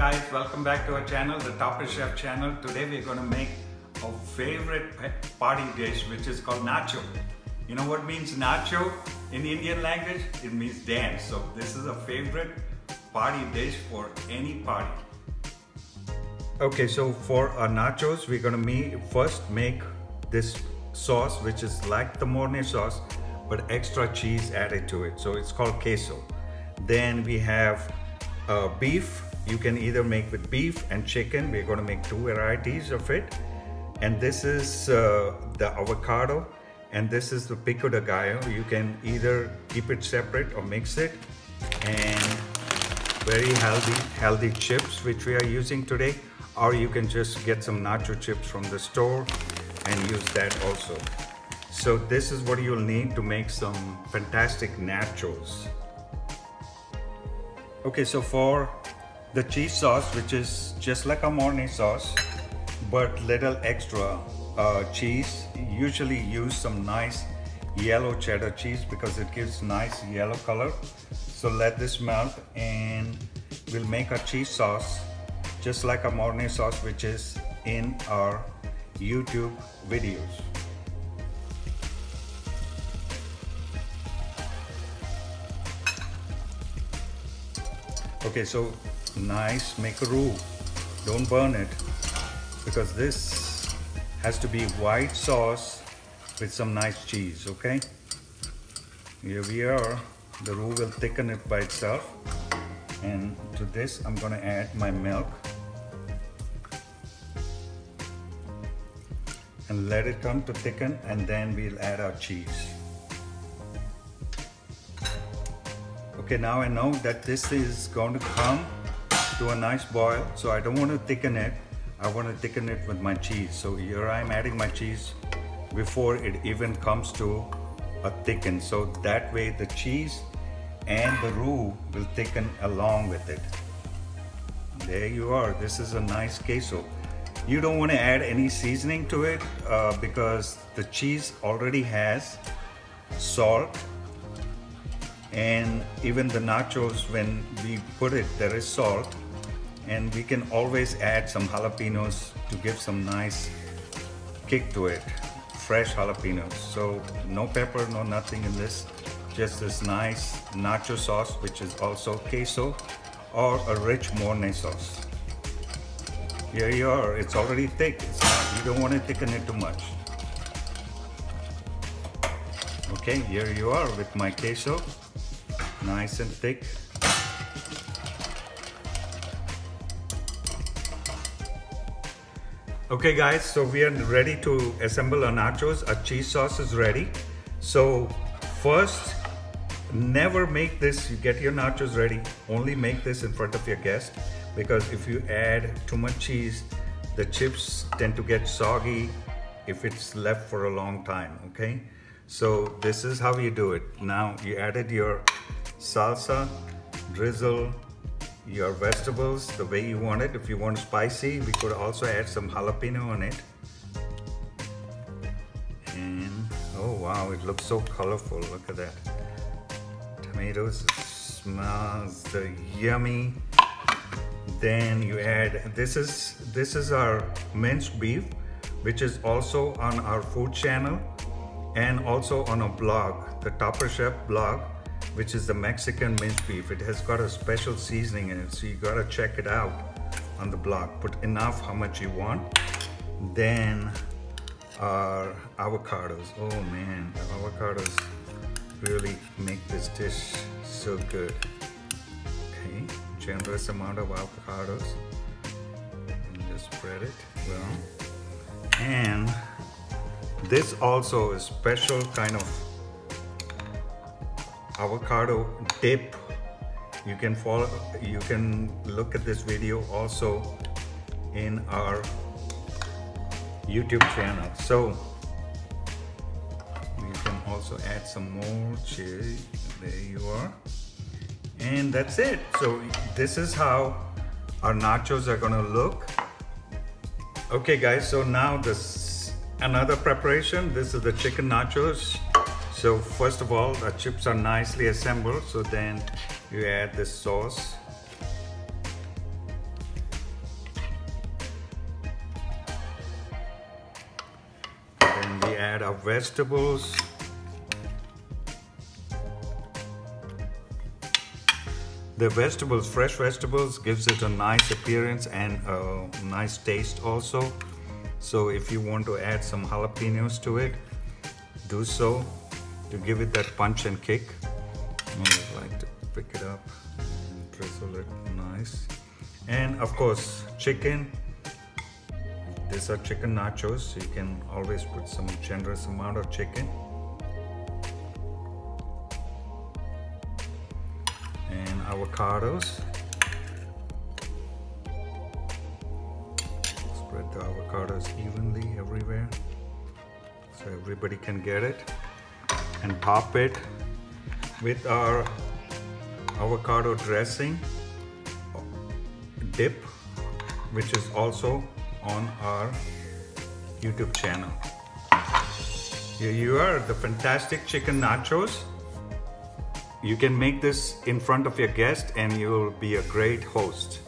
guys, welcome back to our channel, the Topper Chef channel. Today we're going to make our favorite party dish, which is called nacho. You know what means nacho in Indian language? It means dance. So this is a favorite party dish for any party. Okay, so for our nachos, we're going to first make this sauce, which is like the mornay sauce, but extra cheese added to it. So it's called queso. Then we have beef. You can either make with beef and chicken. We're going to make two varieties of it. And this is the avocado, and this is the pico de gallo. You can either keep it separate or mix it. And very healthy chips, which we are using today. Or you can just get some nacho chips from the store and use that also. So this is what you'll need to make some fantastic nachos. Okay, so for the cheese sauce, which is just like a mornay sauce, but little extra cheese, usually use some nice yellow cheddar cheese because it gives nice yellow color. So let this melt and we'll make a cheese sauce just like a mornay sauce, which is in our YouTube videos. Okay, so nice, make a roux, don't burn it, because this has to be white sauce with some nice cheese. Okay, here we are. The roux will thicken it by itself, and to this I'm gonna add my milk and let it come to thicken, and then we'll add our cheese. Okay, now I know that this is going to come to a nice boil, so I don't want to thicken it. I want to thicken it with my cheese. So here I'm adding my cheese before it even comes to a thicken. So that way the cheese and the roux will thicken along with it. There you are. This is a nice queso. You don't want to add any seasoning to it because the cheese already has salt. And even the nachos, when we put it, there is salt, and we can always add some jalapenos to give some nice kick to it, fresh jalapenos. So no pepper, no nothing in this, just this nice nacho sauce, which is also queso or a rich mornay sauce. Here you are, it's already thick. You don't want to thicken it too much. Okay, here you are with my queso. Nice and thick. Okay guys, so we are ready to assemble our nachos. Our cheese sauce is ready. So first, never make this, you get your nachos ready, only make this in front of your guest, because if you add too much cheese, the chips tend to get soggy if it's left for a long time, okay? So this is how you do it. Now you added your salsa, drizzle your vegetables the way you want it. If you want spicy, we could also add some jalapeno on it. And oh wow, it looks so colorful. Look at that. Tomatoes, smells yummy. Then you add, this is our minced beef, which is also on our food channel and also on a blog, the Topper Chef blog, which is the Mexican minced beef. It has got a special seasoning in it, so you gotta check it out on the blog. Put enough, how much you want. Then our avocados. Oh man, the avocados really make this dish so good. Okay, generous amount of avocados. And just spread it well. And this also is special kind of avocado dip. You can look at this video also in our YouTube channel. So you can also add some more chili. There you are. And that's it. So this is how our nachos are gonna look. Okay guys, so now this another preparation. This is the chicken nachos. So first of all, the chips are nicely assembled. So then you add this sauce. add our vegetables. The vegetables, fresh vegetables, gives it a nice appearance and a nice taste also. So if you want to add some jalapenos to it, do so to give it that punch and kick. I just like to pick it up and drizzle it nice. And of course, chicken. These are chicken nachos, so you can always put some generous amount of chicken. And avocados. Spread the avocados evenly everywhere so everybody can get it. And top it with our avocado dressing dip, which is also on our YouTube channel. Here you are, the fantastic chicken nachos. You can make this in front of your guest and you will be a great host.